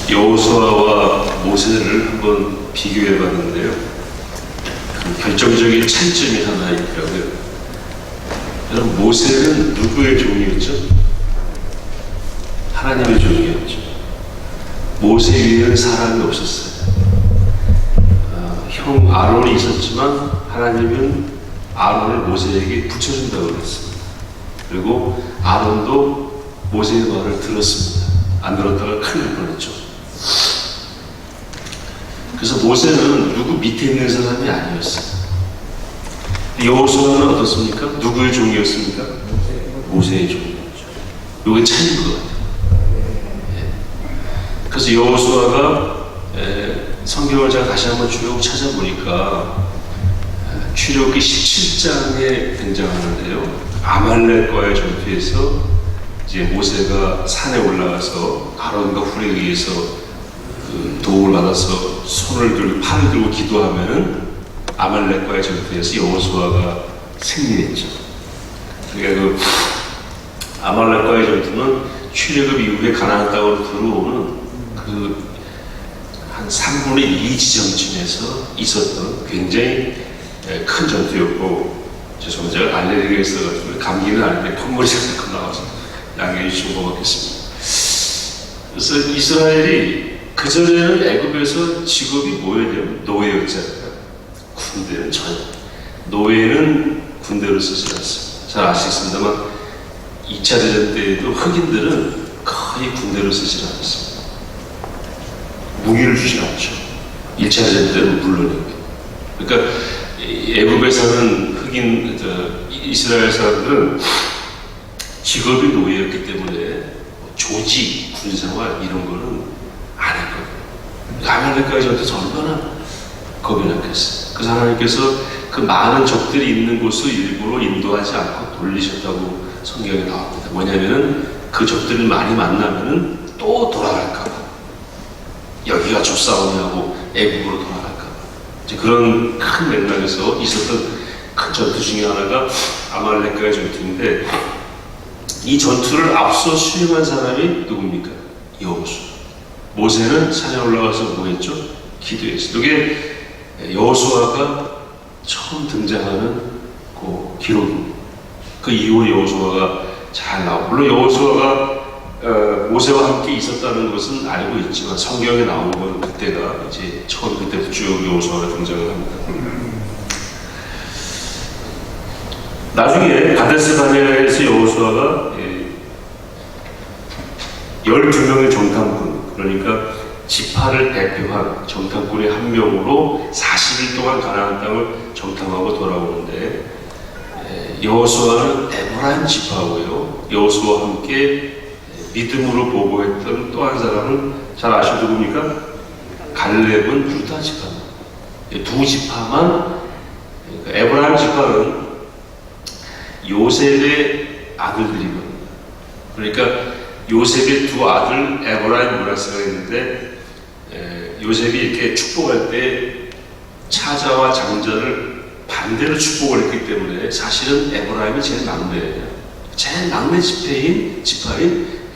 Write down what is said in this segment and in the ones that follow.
여호수아와 모세를 한번 비교해 봤는데요. 결정적인 차이점이 하나 있더라고요. 여러분, 모세는 누구의 종이었죠? 하나님의 종이었죠. 모세 위에는 사람이 없었어요. 형 아론이 있었지만 하나님은 아론을 모세에게 붙여준다고 그랬습니다. 그리고 아론도 모세의 말을 들었습니다. 안 들었다가 큰일 날 뻔했죠. 그래서 모세는 누구 밑에 있는 사람이 아니었어요. 여호수아는 어떻습니까? 누구의 종이었습니까? 모세의 종이었죠. 이게 차이인 것 같아요. 그래서 여호수아가 성경을 제가 다시 한번 쭉 찾아보니까 출애굽기 17장에 등장하는데요. 아말렉과의 전투에서 이제 모세가 산에 올라가서 아론과 훌에 의해서 도움을 받아서 손을 들고 팔을 들고 기도하면은 아말렉과의 전투에서 여호수아가 승리했죠. 그러니까 아말렉과의 전투는 출애굽 이후에 가나안 땅으로 들어오는 한 3분의 2 지점쯤에서 있었던 굉장히 큰 전투였고, 죄송합니다. 제가 알레르기가 있어가지고 감기는 아닌데 콧물이 살짝 나와서 양해해 주시면 고맙겠습니다. 그래서 이스라엘이 그전에는 애굽에서 직업이 뭐였냐면 노예였잖아요. 군대는 전혀. 노예는 군대로 쓰지 않습니다. 잘 아시겠습니다만 2차 대전 때에도 흑인들은 거의 군대로 쓰지 않았습니다. 무기를 주지 않죠. 1차 대전 때는 물론입니다. 그러니까 애굽에 사는 흑인 이스라엘 사람들은 직업이 노예였기 때문에 조직, 군생활 이런 거는 안 했거든요. 아말렉과의 전투에서 얼마나 겁이 났겠어요. 그래서 하나님께서 그 많은 적들이 있는 곳을 일부러 인도하지 않고 돌리셨다고 성경에 나옵니다. 뭐냐면은 그 적들을 많이 만나면은 또 돌아갈까봐, 여기가 좁싸움이하고 애국으로 돌아갈까봐, 이제 그런 큰 맥락에서 있었던 큰 전투 중에 하나가 아말렉과의 전투인데, 이 전투를 앞서 수행한 사람이 누굽니까? 여호수아. 모세는 산에 올라가서 뭐 했죠? 기도했어요. 이게 여호수아가 처음 등장하는 그 기록입니다. 그 이후에 여호수아가 잘 나오고, 물론 여호수아가 모세와 함께 있었다는 것은 알고 있지만 성경에 나오는 건 그때가 이제 처음, 그때부터 쭉 여호수아가 등장을 합니다. 나중에 가데스 바네아에서 여호수아가 12명의 정탐꾼, 그러니까 지파를 대표한 정탐꾼의 한 명으로 40일 동안 가나안 땅을 정탐하고 돌아오는데, 여호수아는 에브라임 지파고요. 여호수아와 함께 믿음으로 보고했던 또 한 사람은 잘 아시는 누굽니까? 갈렙은 유다 지파입니다. 두 지파만, 그러니까 에브라임 지파는 요셉의 아들들이거든요. 그러니까 요셉의 두 아들 에브라임 문하세가 있는데, 요셉이 이렇게 축복할 때 차자와 장자를 반대로 축복을 했기 때문에 사실은 에브라임이 제일 막내예요. 제일 막내 지파인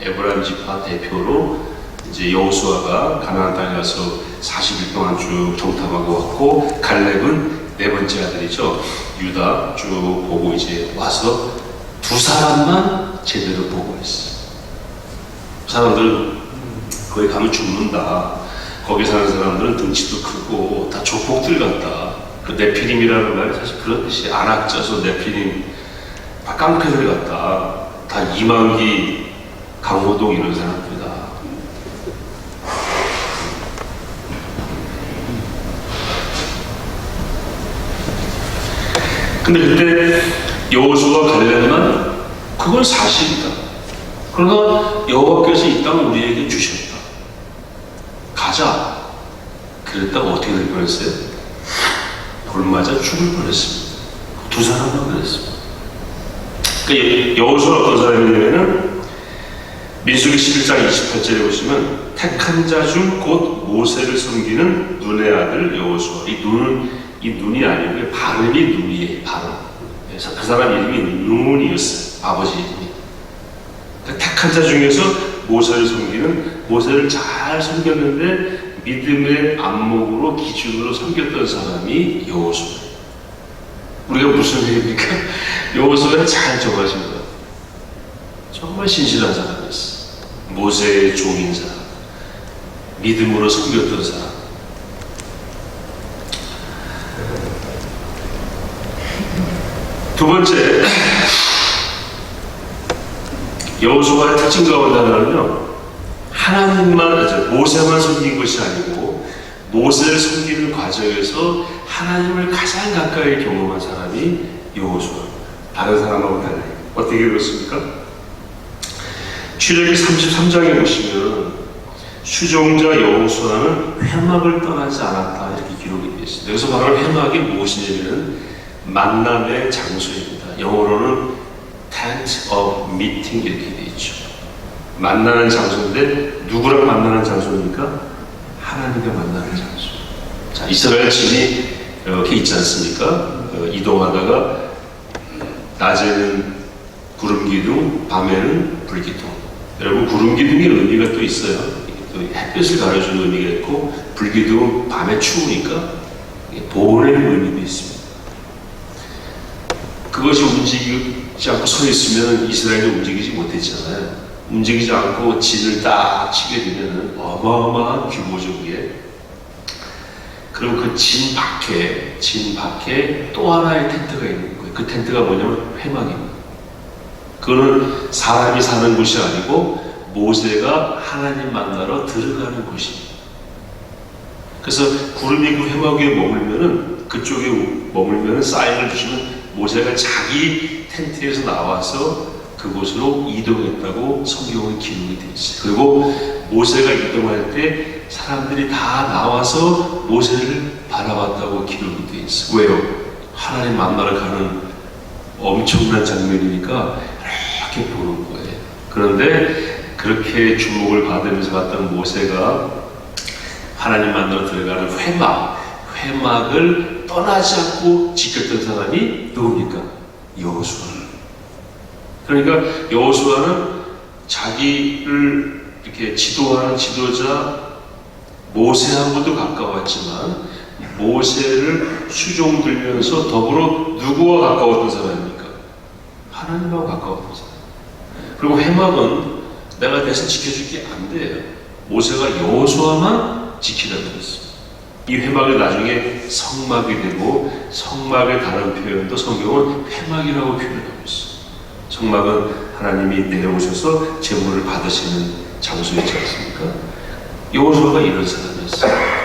에브라임 지파 대표로 이제 여호수아가 가나안 땅에 가서 40일 동안 쭉 정탐하고 왔고, 갈렙은 네 번째 아들이죠. 유다 쭉 보고 이제 와서 두 사람만 제대로 보고했어요. 사람들은 거기 가면 죽는다. 거기 사는 사람들은 등치도 크고 다 조폭들 같다. 그 네피림이라는 말이 사실 그런 뜻이, 안악져서 네피림, 깡패들 같다. 다 이만기, 강호동 이런 사람들이다. 근데 그때 여호수아가 갈렙만 그건 사실이다. 그러나 여호와께서 이 땅을 우리에게 주셨다. 가자. 그랬다가 어떻게 될 뻔했어요? 돌 맞아 죽을 뻔했습니다. 두 사람만 그랬습니다. 그러니까 여호수아가 어떤 사람이냐면은 민수기 11장 28절에 보시면 택한 자 중 곧 모세를 섬기는 눈의 아들 여호수아. 이 눈이 아니고요, 발음이 눈이에요. 발음. 그래서 그 사람 이름이 눈이었어요. 아버지 이름이. 택한 자 중에서 모세를 섬기는, 모세를 잘 섬겼는데 믿음의 안목으로 기준으로 섬겼던 사람이 여호수아. 우리가 무슨 일입니까? 여호수아를 잘 정하신 거야. 정말 신실한 사람이었어. 모세의 종인 사람, 믿음으로 섬겼던 사람. 두 번째, 여호수아의 특징 가운데 하나는요, 하나님만, 모세만 섬긴 것이 아니고 모세를 섬기는 과정에서 하나님을 가장 가까이 경험한 사람이 여호수아. 다른 사람하고 달라요. 어떻게 그렇습니까? 출애굽기 33장에 보시면 수종자 여호수아는 회막을 떠나지 않았다 이렇게 기록이 되어 있습니다. 여기서 말하는 회막이 무엇이냐면 만남의 장소입니다. 영어로는 tent of meeting 이렇게 되어 있죠. 만나는 장소인데 누구랑 만나는 장소입니까? 하나님과 만나는 장소. 자, 이스라엘 진이 이렇게 있지 않습니까? 이동하다가 낮에는 구름 기둥, 밤에는 불 기둥. 여러분, 구름 기둥의 의미가 또 있어요. 또 햇빛을 가려주는 의미가 있고, 불 기둥은 밤에 추우니까 보호하는 의미도 있습니다. 그것이 움직이지 않고 서 있으면 이스라엘이 움직이지 못했잖아요. 움직이지 않고 진을 딱 치게 되면 어마어마한 규모적이에, 그럼 그 진 밖에 또 하나의 텐트가 있는 거예요. 그 텐트가 뭐냐면 회막입니다. 그거는 사람이 사는 곳이 아니고 모세가 하나님 만나러 들어가는 곳입니다. 그래서 구름이 그 회막 위에 머물면은, 그쪽에 머물면은 사인을 주시면 모세가 자기 텐트에서 나와서 그곳으로 이동했다고 성경은 기록이 되어 있어요. 그리고 모세가 이동할 때 사람들이 다 나와서 모세를 바라봤다고 기록이 되어 있어요. 왜요? 하나님 만나러 가는 엄청난 장면이니까 이렇게 보는 거예요. 그런데 그렇게 주목을 받으면서 갔던 모세가 하나님 만나러 들어가는 회막을 떠나지 않고 지켰던 사람이 누굽니까? 여호수아. 그러니까 여호수아는 자기를 이렇게 지도하는 지도자 모세하고도 가까웠지만 모세를 수종들면서 더불어 누구와 가까웠던 사람입니까? 하나님하고 가까웠던 사람. 그리고 회막은 내가 대신 지켜줄게 안 돼요. 모세가 여호수아만 지키라고 했습니다. 이 회막이 나중에 성막이 되고, 성막의 다른 표현도 성경은 회막이라고 표현하고 있어요. 성막은 하나님이 내려오셔서 제물을 받으시는 장소이지 않습니까? 여호수아가 이런 사람이었어요.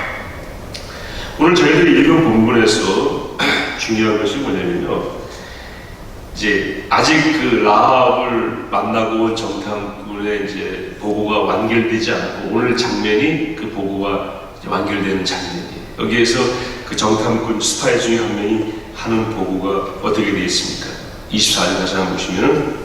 오늘 저희들이 읽은 본문에서 중요한 것이 뭐냐면요, 이제 아직 그 라합을 만나고 온 정탐꾼의 이제 보고가 완결되지 않고, 오늘 장면이 그 보고가 완결되는 장면이에요. 여기에서 그 정탐꾼 스파이 중에 한 명이 하는 보고가 어떻게 되어 있습니까? 24절 다시 한번 보시면은,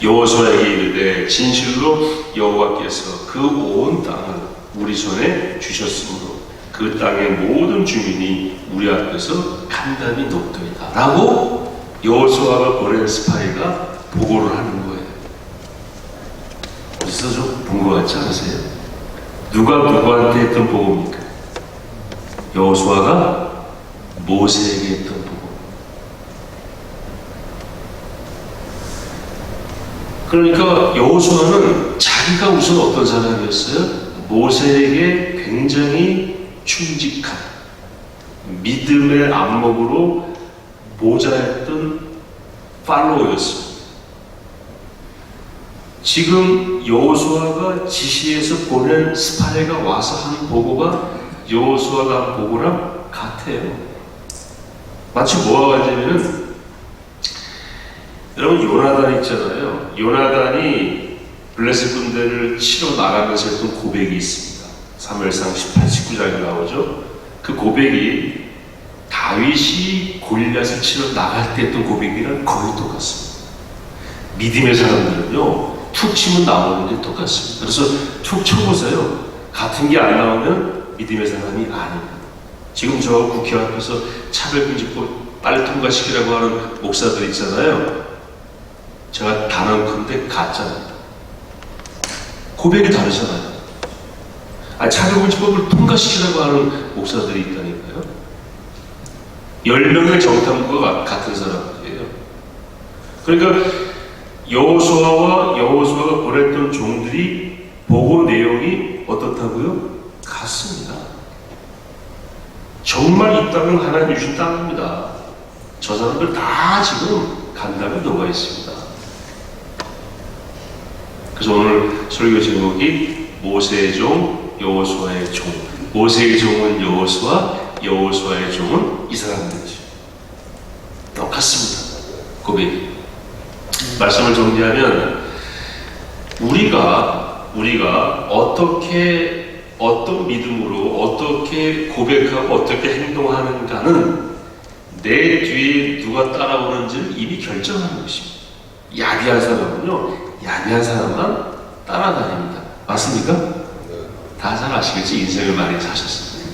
여호수아에게 이르되 진실로 여호와께서 그 온 땅을 우리 손에 주셨으므로 그 땅의 모든 주민이 우리 앞에서 간담이 높도이다 라고 여호수아가 보낸 스파이가 보고를 하는 거예요. 어디서 좀 본 것 같지 않으세요? 누가 누구한테 했던 보고입니까? 여호수아가 모세에게 했던 보고. 그러니까 여호수아는 자기가 우선 어떤 사람이었어요? 모세에게 굉장히 충직한 믿음의 안목으로 모자했던 팔로워였습니다. 지금 여호수아가 지시해서 보낸 스파이가 와서 한 보고가 여호수아가 한 보고랑 같아요. 마치 뭐와 같냐면, 여러분 요나단 있잖아요. 요나단이 블레셋 군대를 치러 나가면서 했던 고백이 있습니다. 사무엘상 18, 19장에 나오죠. 그 고백이 다윗이 골리앗을 치러 나갈 때 했던 고백이랑 거의 똑같습니다. 믿음의 사람들은요, 툭 치면 나오는데 똑같습니다. 그래서 툭 쳐보세요. 같은 게 안 나오면 믿음의 사람이 아닙니다. 지금 저 국회 앞에서 차별금지법 빨리 통과시키라고 하는 목사들 있잖아요. 제가 단언컨대 가짜입니다. 고백이 다르잖아요. 차별금지법을 통과시키라고 하는 목사들이 있다니까요. 10명의 정탐구가 같은 사람들이에요. 그러니까 여호수아가 보냈던 종들이 보고 내용이 어떻다고요? 같습니다. 정말 이 땅은 하나님 주신 땅입니다. 저 사람들 다 지금 간담에 녹아 있습니다. 그래서 오늘 설교 제목이 모세의 종, 여호수아의 종. 모세의 종은 여호수아, 여호수아의 종은 이 사람들이죠. 똑같습니다. 고백이. 말씀을 정리하면 우리가 어떻게 어떤 믿음으로 어떻게 고백하고 어떻게 행동하는가는 내 뒤에 누가 따라오는지를 이미 결정하는 것입니다. 야비한 사람은요, 야비한 사람만 따라다닙니다. 맞습니까? 다 잘 아시겠지? 인생을 많이 사셨습니다.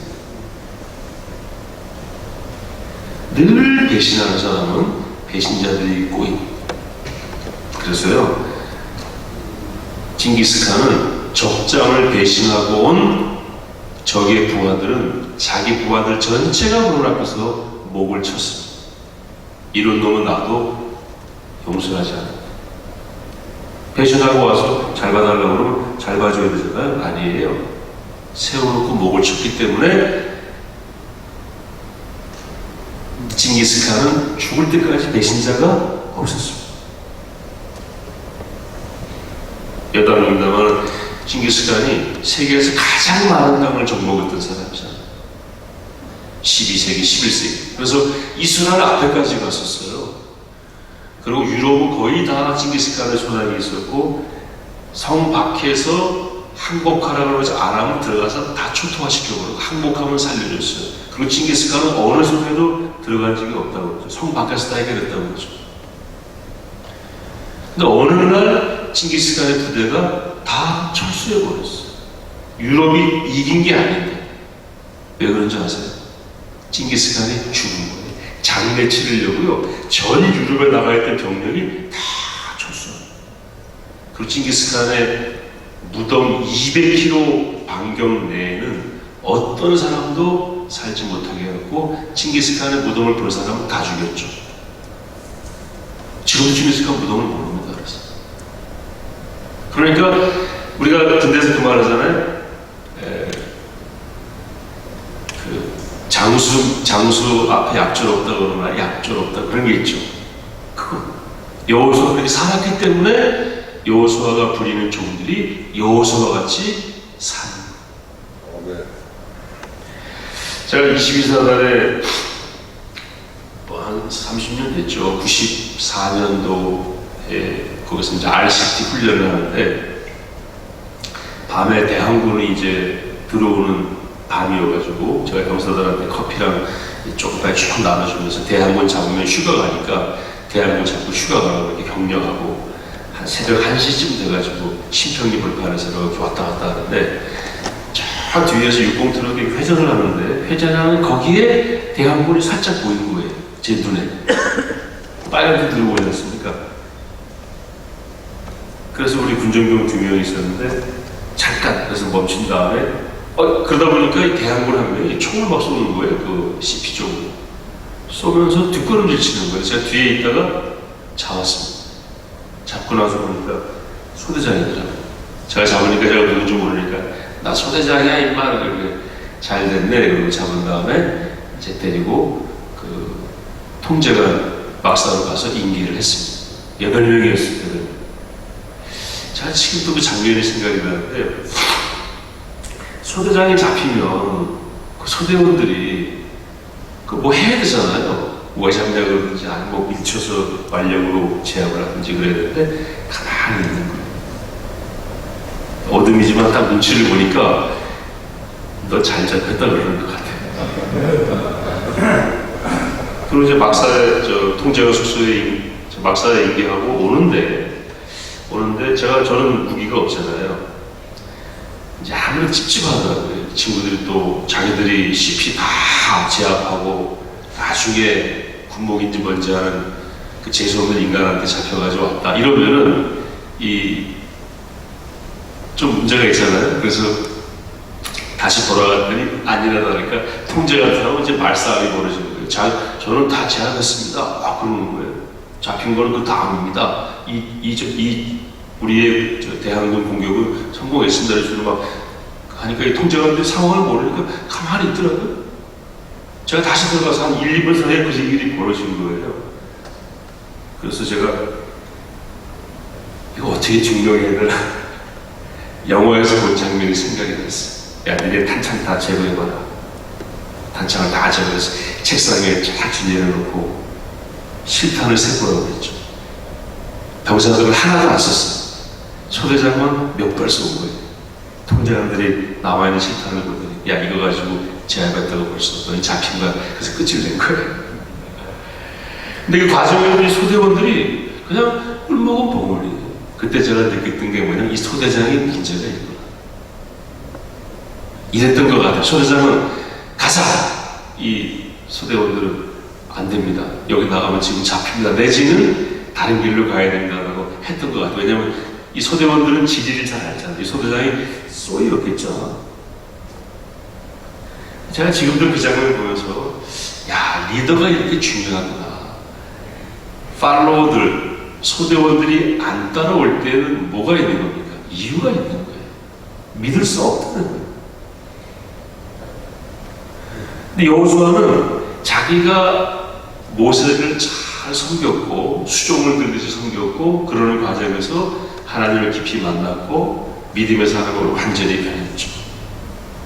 늘 배신하는 사람은 배신자들이 꼬입니다. 그래서요, 징기스칸은 적장을 배신하고 온 적의 부하들은 자기 부하들 전체가 문을 앞에서 목을 쳤습니다. 이런 놈은 나도 용서하지 않아. 배신하고 와서 잘 봐달라고 그러면 잘 봐줘야 되잖아요? 아니에요. 세워놓고 목을 쳤기 때문에 징기스칸은 죽을 때까지 배신자가 없었습니다. 여담입니다만 징기스칸이 세계에서 가장 많은 땅을 정복했던 사람이잖아요. 12세기, 11세기. 그래서 이스라엘 앞에까지 갔었어요. 그리고 유럽은 거의 다 징기스칸의 손안에 있었고 성 밖에서 항복하라고 해서 아람을 들어가서 다 초토화시켜버리고 항복하면 살려줬어요. 그리고 징기스칸은 어느 속에도 들어간 적이 없다고 그러죠. 성 밖에서 다 해결했다고 그러죠. 근데 어느 날 징기스칸의 부대가 다 철수해버렸어요. 유럽이 이긴 게 아닌데. 왜 그런지 아세요? 징기스칸이 죽은 거예요. 장례 치르려고요. 전 유럽에 나가 있던 병력이 다 철수해요. 그리고 징기스칸의 무덤 200km 반경 내에는 어떤 사람도 살지 못하게 해갖고 징기스칸의 무덤을 볼 사람은 다 죽였죠. 지금 징기스칸 무덤을 모릅니다. 그러니까 우리가 군대에서 그 말 하잖아요. 장수 앞에 약졸 없다 그러면 약졸 없다 그런 게 있죠. 그거 여호수아가 그렇게 살았기 때문에 여호수아가 부리는 종들이 여호수아와 같이 사는 거예요. 제가 22사단에 한 30년 됐죠. 94년도에 거기서 이제 RCT 훈련을 하는데 밤에 대항군이 이제 들어오는 밤이어가지고 제가 병사들한테 커피랑 조금만 쭉 나눠주면서 대항군 잡으면 휴가 가니까 대항군 잡고 휴가 가라고 이렇게 격려하고 한 새벽 1시쯤 돼가지고 신평리 불판에서 이렇게 왔다 갔다 하는데 저 뒤에서 육공 트럭이 회전을 하는데 회전하는 거기에 대항군이 살짝 보인 거예요. 제 눈에. 빨갛게 들고 오지 않습니까? 그래서 우리 군정병 2명이 있었는데 잠깐 그래서 멈춘 다음에 그러다 보니까 이 대항군 한 명이 총을 막 쏘는 거예요. 그 CP 쪽으로 쏘면서 뒷걸음질 치는 거예요. 제가 뒤에 있다가 잡았습니다. 잡고 나서 보니까 소대장이더라고요. 제가 잡으니까 제가 누군지 모르니까 나 소대장이야 임마 이렇게 잘 됐네 이러고 잡은 다음에 이제 데리고 그 통제관 막사로 가서 임기를 했습니다. 8명이었을 때 제가 지금도 그 장면이 생각이 나는데 소대장이 잡히면 그 소대원들이 그 뭐 해야 되잖아요. 뭐가 잡냐 그러든지 아니면 뭐 밀쳐서 완력으로 제압을 하든지 그래야 되는데 가만히 있는 거예요. 어둠이지만 딱 눈치를 보니까 너 잘 잡혔다 그러는 것 같아요. 그리고 이제 막사에 통제관 숙소에 막사에 임기하고 오는데 저는 무기가 없잖아요. 이제 아무래도 찝찝하더라고요. 친구들이 또 자기들이 CP 다 제압하고 나중에 군목인지 뭔지 하는 그 재수없는 인간한테 잡혀가지고 왔다. 이러면은 좀 문제가 있잖아요. 그래서 다시 돌아갔더니 아니라다 그러니까 통제가 들어가고 이제 말싸움이 벌어지는 거예요. 저는 다 제압했습니다. 그러는 거예요. 잡힌 거는 그 다음입니다. 우리의 대항군 공격은 성공했습니다. 그래서 막 하니까 이 통제관들이 상황을 모르니까 가만히 있더라고요. 제가 다시 들어가서 한 1, 2분 사이에 그 일이 벌어진 거예요. 그래서 제가 이거 어떻게 증명해야 되나 영화에서 본 장면이 생각이 났어요. 야, 니네 탄창 다 제거해봐라. 단창을 다 제거해서 책상에 쫙 내려놓고 실탄을 세보라고 그랬죠. 병사들은 하나도 안 썼어요. 소대장만 몇 발 쏜 거예요. 통제관들이 남아있는 실탄을 보더니 야, 이거 가지고 제압했다고 벌써 너희 잡힌 거야. 그래서 끝을 낸 거예요. 근데 그 과정에서 이 소대원들이 그냥 꿀먹은 봉우리. 그때 제가 느꼈던 게 뭐냐면 이 소대장이 문제가 있구나. 이랬던 것 같아요. 소대장은 가자! 이 소대원들은 안 됩니다. 여기 나가면 지금 잡힙니다. 내지는 다른 길로 가야 된다고 했던 것 같아요. 왜냐면 이 소대원들은 지리를 잘 알잖아요. 이 소대장이 쏘였겠죠. 제가 지금도 그 장면을 보면서 야, 리더가 이렇게 중요하구나. 팔로워들, 소대원들이 안 따라올 때는 뭐가 있는 겁니까? 이유가 있는 거예요. 믿을 수 없다는 거예요. 근데 여호수아는 자기가 모세를 잘 섬겼고 수종을 들듯이 섬겼고 그러는 과정에서 하나님을 깊이 만났고 믿음의 사람으로 완전히 변했죠.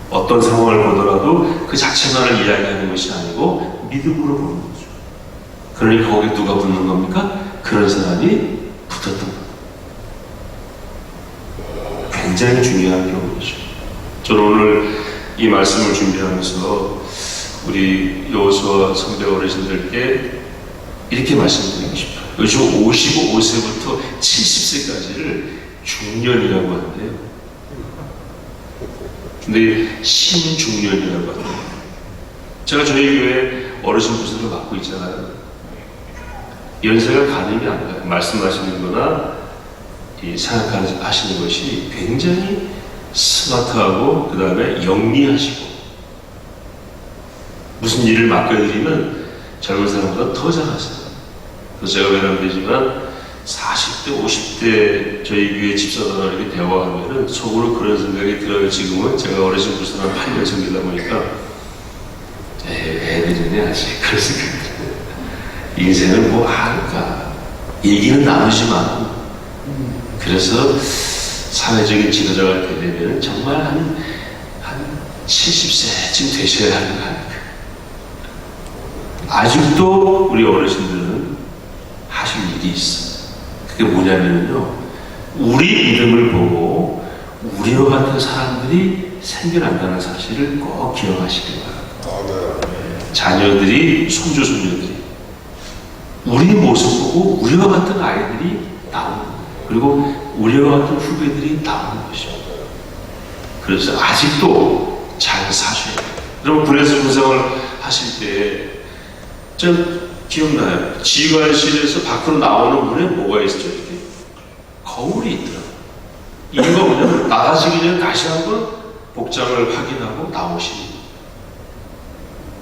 어떤 상황을 보더라도 그 자체만을 이야기하는 것이 아니고 믿음으로 보는 거죠. 그러니 거기에 누가 붙는 겁니까? 그런 사람이 붙었던 겁니다. 굉장히 중요한 경우죠. 저는 오늘 이 말씀을 준비하면서 우리 여호수아 선배 어르신들께 이렇게 말씀드리고 싶어요. 요즘 55세부터 70세까지를 중년이라고 하는데요. 근데 신중년이라고 하더라고요. 제가 저희 교회 어르신 부서를 맡고 있잖아요. 연세가 가늠이 안 가요. 말씀하시는 거나 생각하시는 것이 굉장히 스마트하고 그 다음에 영리하시고 무슨 일을 맡겨드리면 젊은 사람보다 더 잘하세요. 그래서 제가 외람되지만 40대, 50대 저희 교회 집사들과 이렇게 대화하면 속으로 그런 생각이 들어요. 지금은 제가 어르신 부서를 한 8년 섬기다 보니까 애들이네 아직 그런 생각이 들어요. 인생을 뭐 할까 얘기는 나누지만 그래서 사회적인 지도자가 되려면 정말 한 70세쯤 되셔야 하는 거 아닐까. 아직도 우리 어르신들은 하실 일이 있어요. 그게 뭐냐면요, 우리 믿음을 보고 우리와 같은 사람들이 생겨난다는 사실을 꼭 기억하시기 바랍니다. 자녀들이, 손주, 손녀들이 우리 모습 보고 우리와 같은 아이들이 나오는 거예요. 그리고 우리와 같은 후배들이 나오는 것이죠. 그래서 아직도 잘 사셔야 돼요. 여러분, 군에서 군생활 하실 때 전 기억나요. 지휘관실에서 밖으로 나오는 문에 뭐가 있었죠? 이렇게 거울이 있더라고요. 이유가 뭐냐면 나가시기 전에 다시 한번 복장을 확인하고 나오시는 거예요.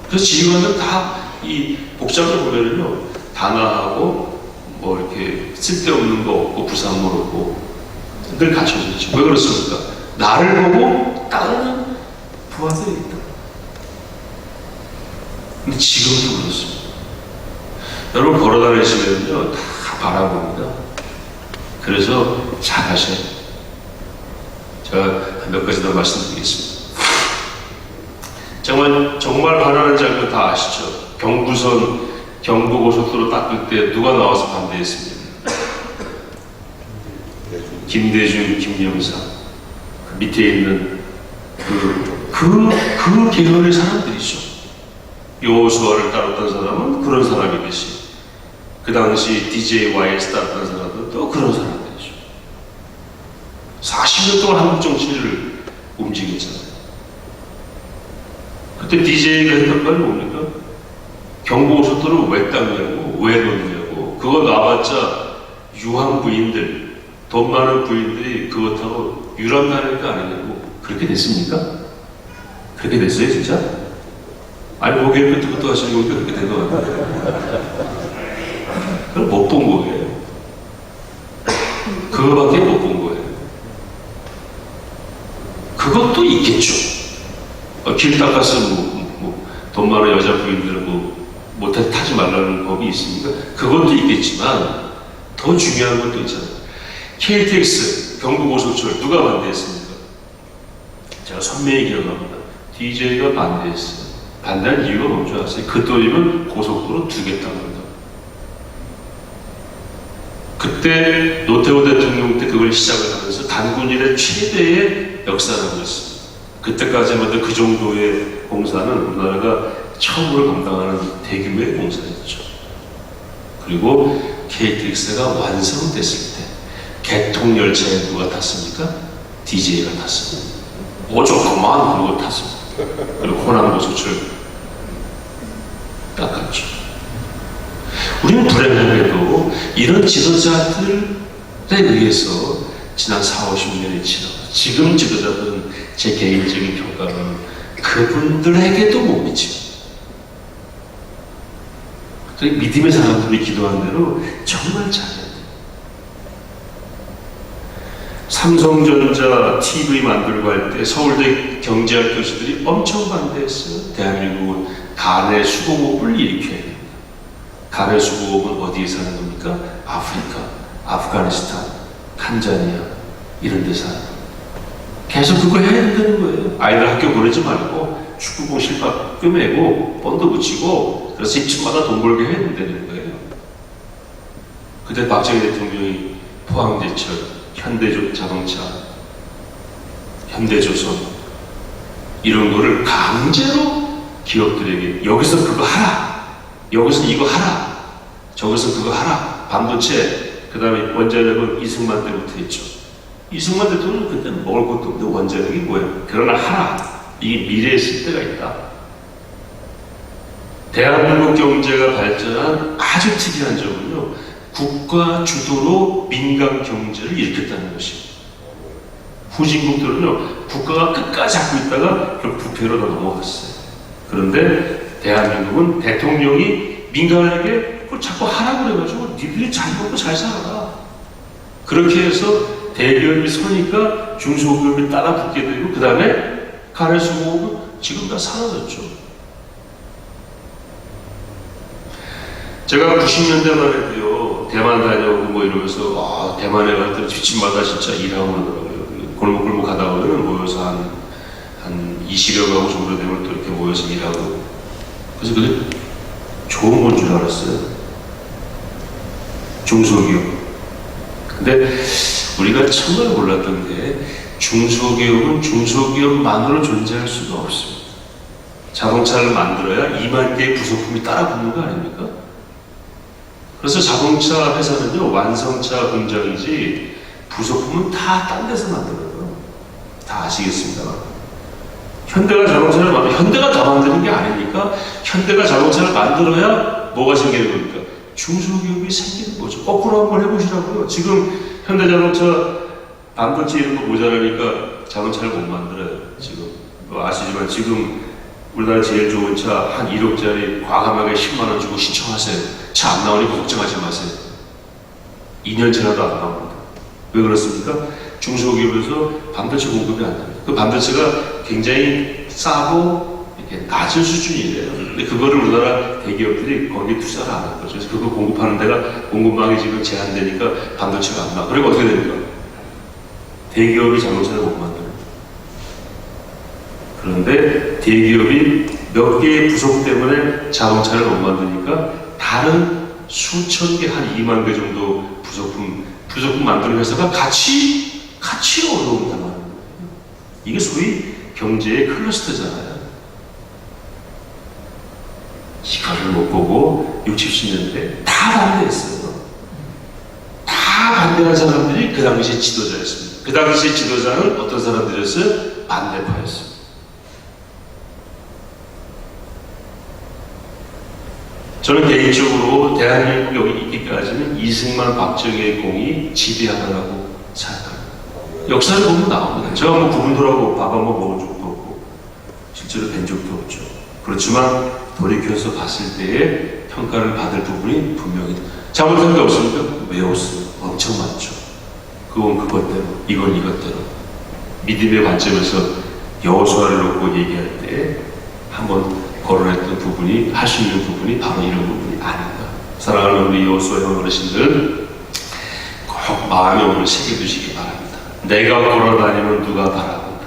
그래서 지휘관은 다 이 복장을 보면은요, 단아하고 뭐 이렇게 쓸데없는 거 없고 부산물 없고 늘 갖춰져 있죠. 왜 그렇습니까? 나를 보고 따르는 부하들이 있다. 근데 지금도 그렇습니다. 여러분 걸어다니시면요, 다 바라봅니다. 그래서 잘하셔야 돼요. 제가 몇 가지 더 말씀드리겠습니다. 정말 반하는 장면 다 아시죠? 경부선, 경부고속도로 닦을 때 누가 나와서 반대했습니까? 김대중, 김영삼. 그 밑에 있는 그 계열의 사람들이죠. 여호수아를 따랐던 사람은 그런 사람이겠지. 그 당시 DJYS 따랐던 사람은 또 그런 사람들이죠. 40년 동안 한국 정치를 움직였잖아요. 그때 DJ가 했던 말이 뭡니까? 경부고속도로를 왜 닦냐고, 왜 넣냐고. 그거 나왔자 유황 부인들 돈 많은 부인들이 그것하고 유람 다닐 거 아니냐고. 그렇게 됐습니까? 그렇게 됐어요, 진짜? 아니, 목요일 끝부터 하시는 거니까 그렇게 된 거 같아요. 그걸 못 본 거예요. 그거밖에 못 본 거예요. 그것도 있겠죠. 길 닦아서 돈 많은 여자 부인들 못해 타지 말라는 법이 있으니까 그것도 있겠지만 더 중요한 것도 있잖아요. KTX 경부고속철 누가 반대했습니까? 제가 선명히 기억합니다. DJ가 반대했어요. 반대한 이유가 뭔지 아세요? 그 돈이면 고속도로 두 개 탑니다. 그때 노태우 대통령 때 그걸 시작을 하면서 단군 이래 최대의 역사를 하고 있습니다. 그때까지만 해도 그 정도의 공사는 우리나라가 처음으로 감당하는 대규모의 공사였죠. 그리고 KTX가 완성됐을 때 개통열차에 누가 탔습니까? DJ가 탔습니다. 오죽그만 그러고 탔습니다. 그리고 호남고속철 닦았죠. 우리는 불행하게도 이런 지도자들에 의해서 지난 4, 50년이 지나고 지금 지도자들은 제 개인적인 평가는 그분들에게도 못 미칩니다. 믿음의 사람들이 기도한 대로 정말 잘해야 돼요. 삼성전자 TV 만들고 할 때 서울대 경제학 교수들이 엄청 반대했어요. 대한민국은 간의 수공업을 일으켜야 됩니다. 간의 수공업은 어디에 사는 겁니까? 아프리카, 아프가니스탄, 탄자니아 이런 데 사는 겁니다. 계속 그거 해야 된다는 거예요. 아이들 학교 보내지 말고 축구공 실밥 꿰매고 본드 붙이고 그래서 집집마다 돈 벌게 해야 된다는 거예요. 그때 박정희 대통령이 포항제철, 현대자동차, 현대조선 이런 거를 강제로 기업들에게 여기서 그거 하라, 여기서 이거 하라, 저기서 그거 하라, 반도체, 그 다음에 원자력은 이승만 때부터 했죠. 이승만 대통령은 그때는 먹을 것도 없는데 원자력이 뭐예요? 그러나 하라. 이게 미래에 쓸 때가 있다. 대한민국 경제가 발전한 아주 특이한 점은요, 국가 주도로 민간 경제를 일으켰다는 것입니다. 후진국들은요, 국가가 끝까지 잡고 있다가 결국 부패로 다 넘어갔어요. 그런데 대한민국은 대통령이 민간에게 그걸 자꾸 하라고 그래가지고 니들이 잘 먹고 잘 살아라. 그렇게 해서 대기업이 서니까 중소기업이 따라 붙게 되고 그 다음에 간해수공업은 지금 다 사라졌죠. 제가 90년대만 해도요, 대만 다녀오고 이러면서 대만에 갈 때는 집집마다 진짜 일하고 그러더라고요. 골목골목 가다 보면 모여서 한 20여 가구 정도 되면 또 이렇게 모여서 일하고. 그래서 그게 좋은 건 줄 알았어요. 중소기업. 근데 우리가 정말 몰랐던 게 중소기업은 중소기업만으로 존재할 수가 없습니다. 자동차를 만들어야 2만 개의 부속품이 따라 붙는 거 아닙니까? 그래서 자동차 회사는요, 완성차 공장이지 부속품은 다 딴 데서 만들어요. 다 아시겠습니다. 현대가 자동차를 현대가 다 만드는 게 아니니까 현대가 자동차를 만들어야 뭐가 생기는 겁니까? 중소기업이 생기는 거죠. 거꾸로 한번 해보시라고요. 지금 현대자동차 반도체 이런 거 모자라니까 자동차를 못 만들어요. 지금 아시지만 지금 우리나라 제일 좋은 차 한 1억짜리 과감하게 10만원 주고 신청하세요. 차 안 나오니까 걱정하지 마세요. 2년 지나도 안 나옵니다. 왜 그렇습니까? 중소기업에서 반도체 공급이 안 됩니다. 그 반도체가 굉장히 싸고 이렇게 낮은 수준이래요. 근데 그거를 우리나라 대기업들이 거기에 투자를 안 하는 거죠. 그래서 그거 공급하는 데가 공급망이 지금 제한되니까 반도체가 안 나와. 그리고 어떻게 됩니까? 대기업이 자동차를 못 만들어요. 그런데 대기업이 몇 개의 부속 때문에 자동차를 못 만드니까 다른 수천 개, 한 2만 개 정도 부속품 만드는 회사가 같이 어려움을 당하는 거예요. 이게 소위 경제의 클러스터잖아요. 이거를 못 보고 60, 70년대 다 반대했어요. 다 반대한 사람들이 그 당시 지도자였습니다. 그 당시 지도자는 어떤 사람들이었어요? 반대파였습니다. 저는 개인적으로 대한민국 여기 있기까지는 이승만, 박정희의 공이 지대하다라고 사역합니다. 역사를 보면 나옵니다. 제가 뭐 그분들하고 밥 한번 먹은 적도 없고 실제로 뵌 적도 없죠. 그렇지만 돌이켜서 봤을 때에 평가를 받을 부분이 분명히 잘못한 게 없습니까? 외웠어요. 엄청 많죠. 그건 그것대로, 이건 이것대로. 믿음의 관점에서 여호수아를 놓고 얘기할 때 한번 거론했던 부분이, 할 수 있는 부분이 바로 이런 부분이 아닌가. 사랑하는 우리 여호수아 형 어르신들 꼭 마음에 오늘 새겨두시기 바랍니다. 내가 걸어다니면 누가 바라본다.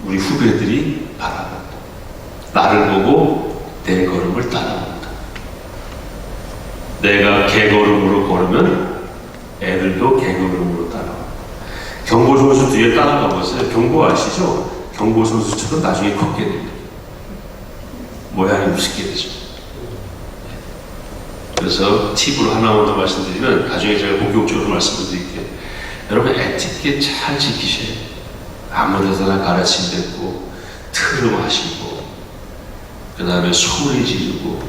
우리 후배들이 바라본다. 나를 보고 내 걸음을 따라온다. 내가 개걸음으로 걸으면 애들도 개걸음으로 따라온다. 경보 선수 뒤에 따라가 보세요. 경보 아시죠? 경보 선수처럼 나중에 걷게 됩니다. 모양이 우습게 되죠. 그래서 팁으로 하나만 더 말씀드리면, 나중에 제가 본격적으로 말씀을 드릴게요. 여러분, 에티켓 잘 지키셔야 돼요. 아무 데서나 가르침뱉고 트름하시고 그 다음에 소리 지르고,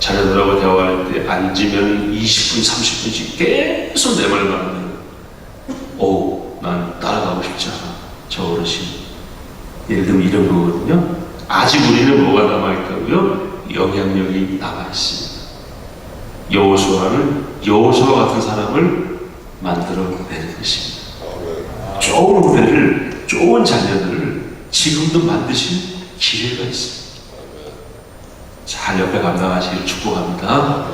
자녀들하고 대화할 때 앉으면 20분, 30분씩 계속 내 말만 하면 난 따라가고 싶지 않아. 저 어르신. 예를 들면 이런 거거든요. 아직 우리는 뭐가 남아있다고요? 영향력이 남아있습니다. 여호수아는 여호수아 같은 사람을 만들어내는 것입니다. 좋은 후배를, 좋은 자녀들을 지금도 만드신 기회가 있습니다. 잘 옆에 감당하시길 축복합니다.